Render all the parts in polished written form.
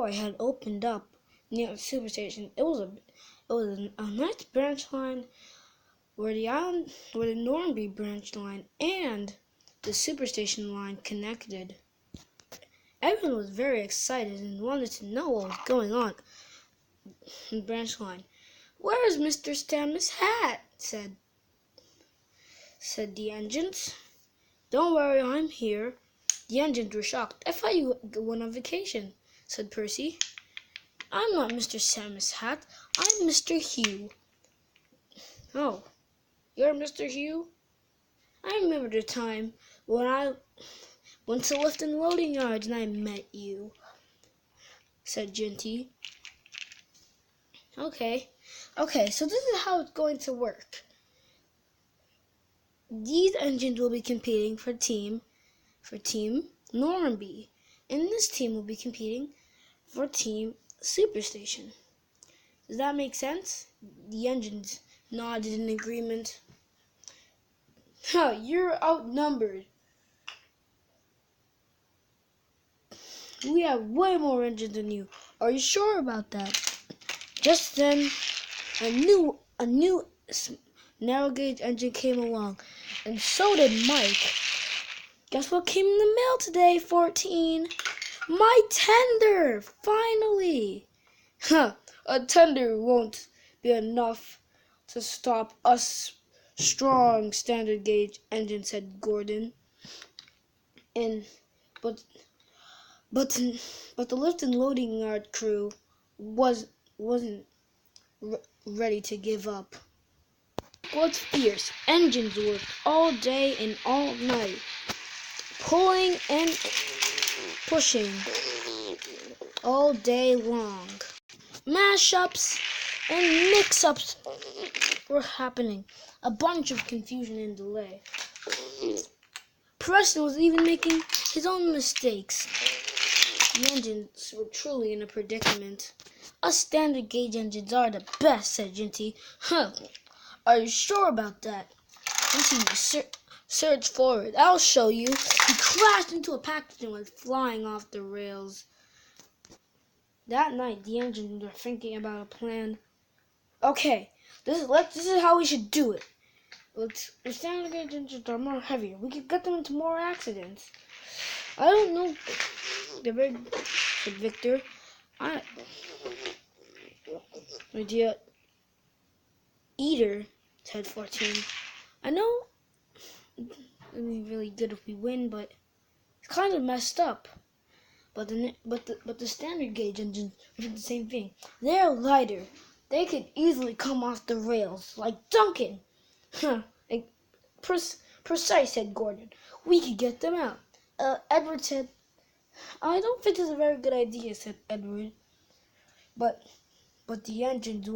highway had opened up near the superstation. It was a nice branch line where the Normanby branch line and the superstation line connected. Everyone was very excited and wanted to know what was going on in the branch line. "Where is Mr. Stammer's hat?" said the engines. "Don't worry, I'm here." The engines were shocked. "I thought you went on vacation," said Percy. "I'm not Mr. Stammer's hat. I'm Mr. Hugh." "Oh, you're Mr. Hugh?" "I remember the time when I went to lift and loading yards and I met you," said Ginty. Okay, so this is how it's going to work. These engines will be competing for team Normanby, and this team will be competing for team Superstation. Does that make sense? The engines nodded in agreement. You're outnumbered. We have way more engines than you. Are you sure about that? Just then, a new narrow gauge engine came along, and so did Mike. "Guess what came in the mail today, 14? My tender! Finally!" A tender won't be enough to stop us strong standard gauge engine," said Gordon. But the lift and loading yard crew wasn't ready to give up. It was fierce. Engines worked all day and all night, pulling and pushing all day long. Mashups and mix-ups were happening. A bunch of confusion and delay. Preston was even making his own mistakes. The engines were truly in a predicament. "Us standard gauge engines are the best," said Ginty. "Are you sure about that?" Ginty surged forward. "I'll show you." He crashed into a package and went flying off the rails. That night, the engines were thinking about a plan. "Okay, this is how we should do it. The standard gauge engines are more heavier. We could get them into more accidents." "I don't know," said Victor. "Idea eater," said 14. "I know it'd be really good if we win, but it's kind of messed up." But the standard gauge engines are the same thing. They're lighter. They could easily come off the rails, like Duncan. Precise," said Gordon. "We could get them out." Edward said, "I don't think it's a very good idea," said Edward. But the engines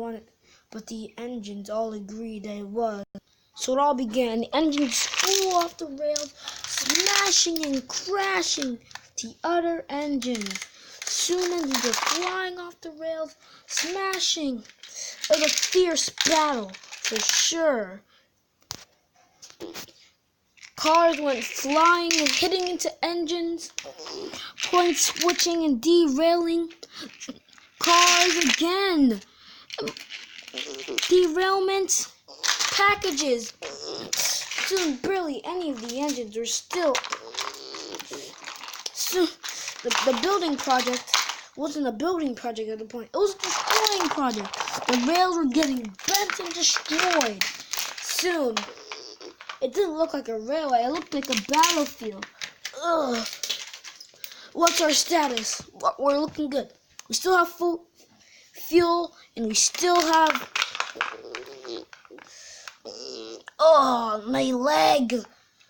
all agreed that it was. So it all began. The engines flew off the rails, smashing and crashing the other engines. Soon engines were flying off the rails, smashing. It was a fierce battle, for sure. Cars went flying and hitting into engines, point switching and derailing. Cars again. Derailments, packages. Soon barely any of the engines were still. Soon, the building project wasn't a building project at the point. It was a destroying project. The rails were getting bent and destroyed. Soon, it didn't look like a railway. It looked like a battlefield. Ugh. What's our status? We're looking good. We still have full fuel, and we still have... Oh, my leg.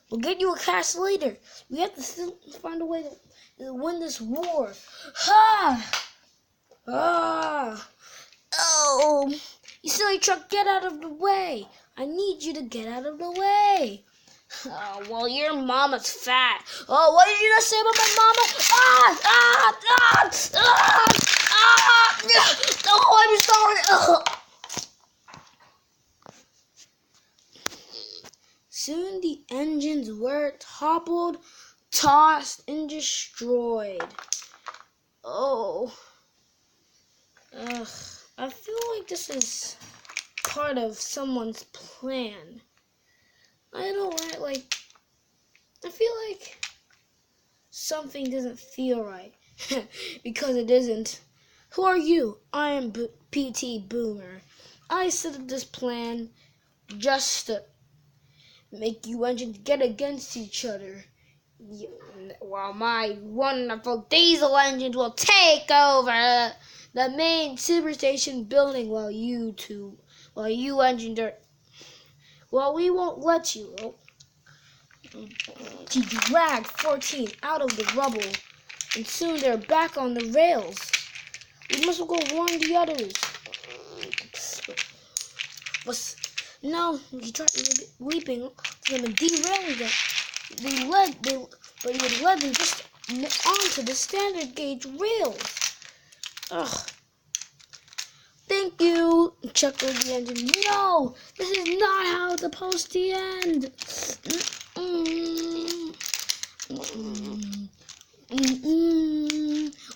We'll get you a cast later. We have to still find a way to win this war. Ha! Ah! Oh! You silly truck, get out of the way. I need you to get out of the way. Oh, well, your mama's fat. Oh, what did you just say about my mama? Oh, I'm sorry. Ugh. Soon the engines were toppled, tossed, and destroyed. Oh, Ugh, I feel like this is part of someone's plan. I don't like. I feel like something doesn't feel right because it isn't. Who are you? I am PT Boomer. I set up this plan just to make you engines get against each other. While my wonderful diesel engines will take over the main superstation building while you engines are, well, we won't let you. To drag 14 out of the rubble, and soon they're back on the rails. We must go warn the others. No, you tried leaping them and derailing them. But you led them just onto the standard gauge rails. Ugh. Thank you, chuckled the engine. No, this is not how it's supposed to end.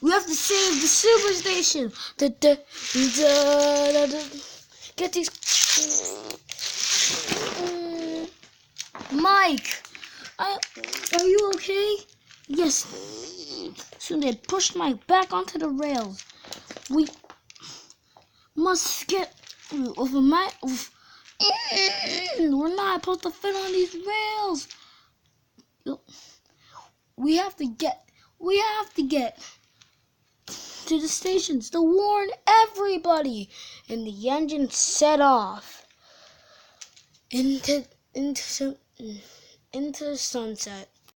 We have to save the superstation. Get these. Mike, are you okay? Yes. Soon they pushed Mike back onto the rails. We must get over my. We're not supposed to fit on these rails. We have to get to the stations to warn everybody. And the engine set off into sunset.